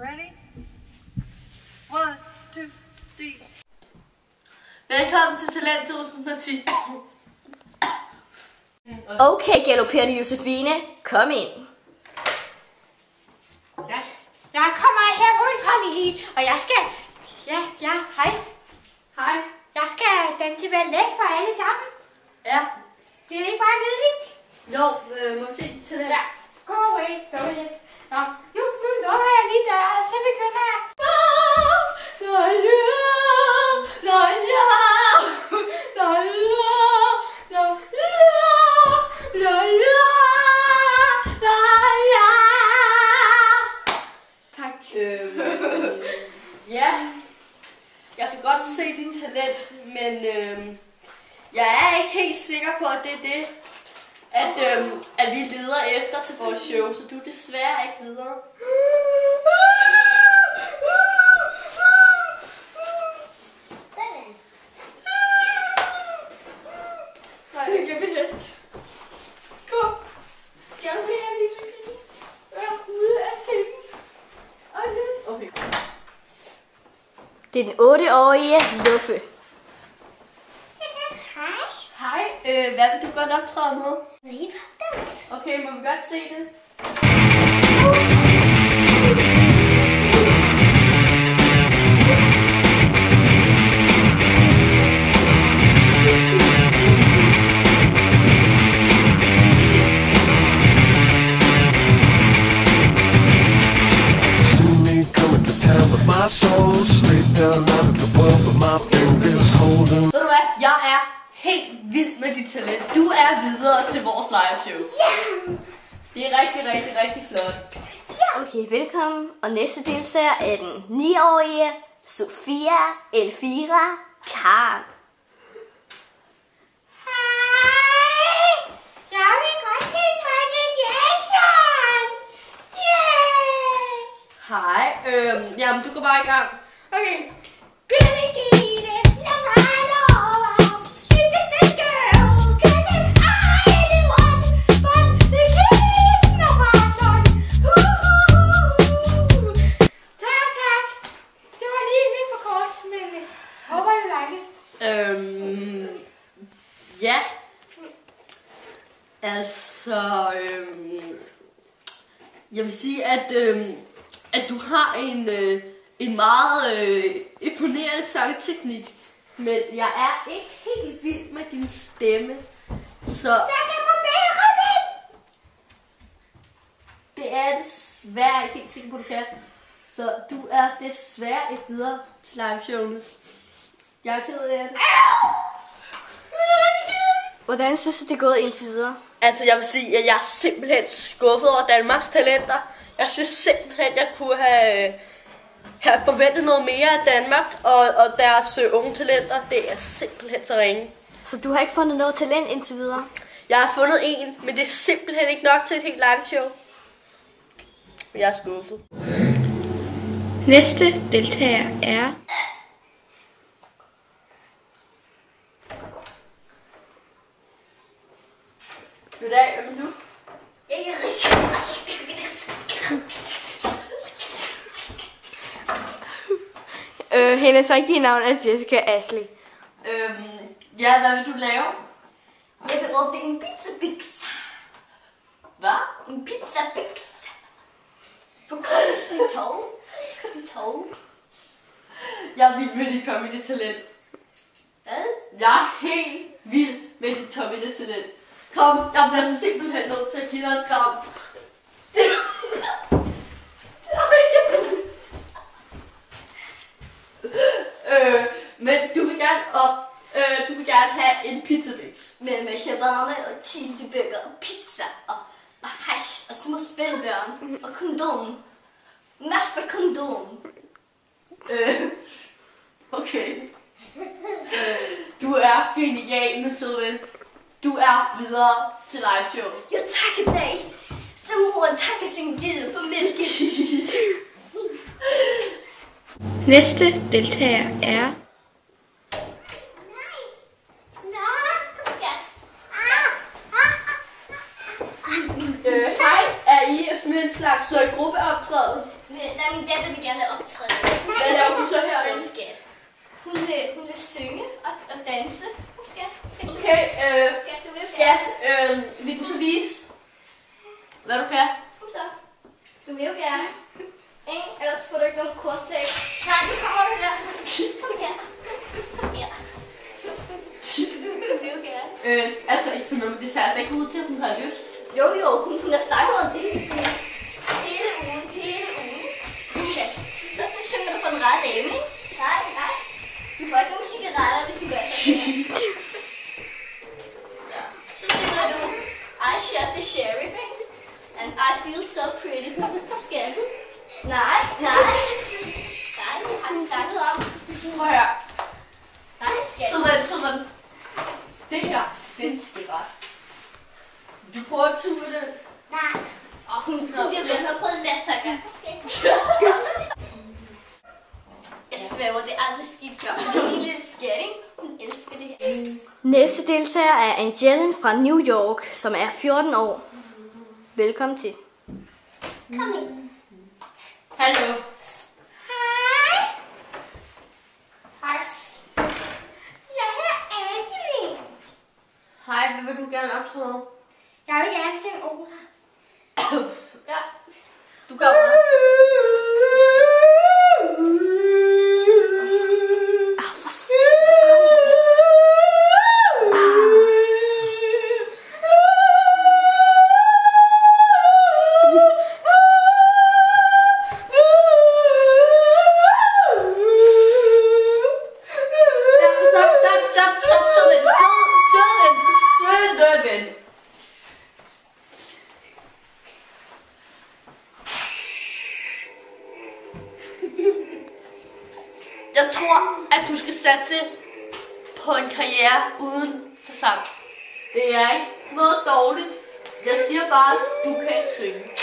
Ready? 1, 2, 3. Velkommen til Talent 2010. Okay, galopperende Josefine, kom ind. Jeg kommer her på en pony, og jeg skal... hej. Hej. Jeg skal danse ballet for alle sammen. Ja. Det er ikke bare nydeligt. Jo, må vi se dit talent? Ja, go away, Doris. Nå, nu lukker jeg lige døren, og så begynder jeg. Tak. Ja, jeg kan godt se dit talent, men jeg er ikke helt sikker på, at det er det, at vi leder efter til vores show, så du er desværre ikke videre. Sådan. Nej, jeg kan finde hest. Kom. Kan du være lille fine? Vær ude af sengen. Okay. Det er den 8-årige Luffe. Hej. Hej, hvad vil du godt optræde med? Hip-hop-dans. Okay, må vi godt se det? My soul straight down out of the world, but my fingers holding. Ved du hvad? Jeg er helt vild med dit talent. Du er videre til vores live show. Ja. Det er rigtig flot. Okay, velkommen. Og næste deltager er den 9-årige Sofia Elfira Karen. Hej. Jeg vil godt tænke mig til Jason. Yeah. Hej, jamen du går bare i gang. Okay. Billie Jean, Nirvana, she's a big girl, 'cause I anyone but the king of our son. Tak. Det var lige lidt for kort, men håber I like det. Ja. Altså, jeg vil sige, at du har en meget imponerende sangteknik, men jeg er ikke helt vild med din stemme, så Jeg kan forbedre den. det er desværre ikke helt sikker på, du kan. Så du er desværre ikke videre til liveshowene. Jeg er ked af det. Hvordan synes du, det er gået indtil videre? Altså, jeg vil sige, at jeg er simpelthen skuffet over Danmarks talenter. Jeg synes simpelthen, jeg kunne have forventet noget mere af Danmark og deres unge talenter. Det er simpelthen så ringe. Så du har ikke fundet noget talent indtil videre? Jeg har fundet en, men det er simpelthen ikke nok til et helt live show. Jeg er skuffet. Næste deltager er... Goddag, hvem er du? Hendes rigtige navn er Jessica Ashley. Ja, hvad vil du lave? Jeg vil åbne en pizza-bix. Hvad? En pizza-bix. På Kongen i tog. Jeg er vild med dit comedy talent. Hvad? Jeg er helt vild med dit comedy talent. Kom, jeg bliver simpelthen nødt til at give dig en kram. Men du vil gerne have en pizzamix. Med shawarma og cheeseburger og pizza og hash og små spædbørn og kondom. Masser kondom. Okay. Du er genial, min søde ven. Du er videre til live show. Jeg takker dig. Så moren takker sin gid for mælken. Næste deltager er... Hej, er I sådan en slags gruppeoptræden? Nej, min datter vil gerne optræde. Hvad laver du så her? Hun skal. Hun vil synge og danse. Hun skal. Okay, Skat, du vil jo Skat, gerne. vil du så vise, hvad du kan? Kom så. Du vil jo gerne. Ikke? Ellers får du ikke nogen cornflakes. Nej, nu kommer du der. Kom her. Kom her. Du vil jo gerne. Altså, ikke for noget, men det ser altså ikke ud til, at hun har lyst. Jo, hun har snakket om det hele ugen. Okay, så synger du for den rette dame, ikke? Nej. Du får ikke nogen cigaretter, hvis du gør sådan her. Så synger du I shot the sheriff, ikke? And I feel so pretty. Kom, skal du? Nej, det har vi snakket om. Prøv her. Nej, skal du? Sådan. Det her, det er en cigaret. Du prøver at suge det. Nej. Og hun bliver med at prøve masser af gange. Jeg svæver, det er aldrig skidt før. Det er min lille skat, ikke? Hun elsker det her. Næste deltager er Angelen fra New York, som er 14 år. Velkommen til. Kom ind. Hallo. Hej. Hej. Jeg hedder Angeline. Hej, hvad vil du gerne optræde? Jeg vil gerne til en opera. Ja. Du kommer. Jeg tror, at du skal satse på en karriere uden for sang. Det er ikke noget dårligt. Jeg siger bare, at du kan synge.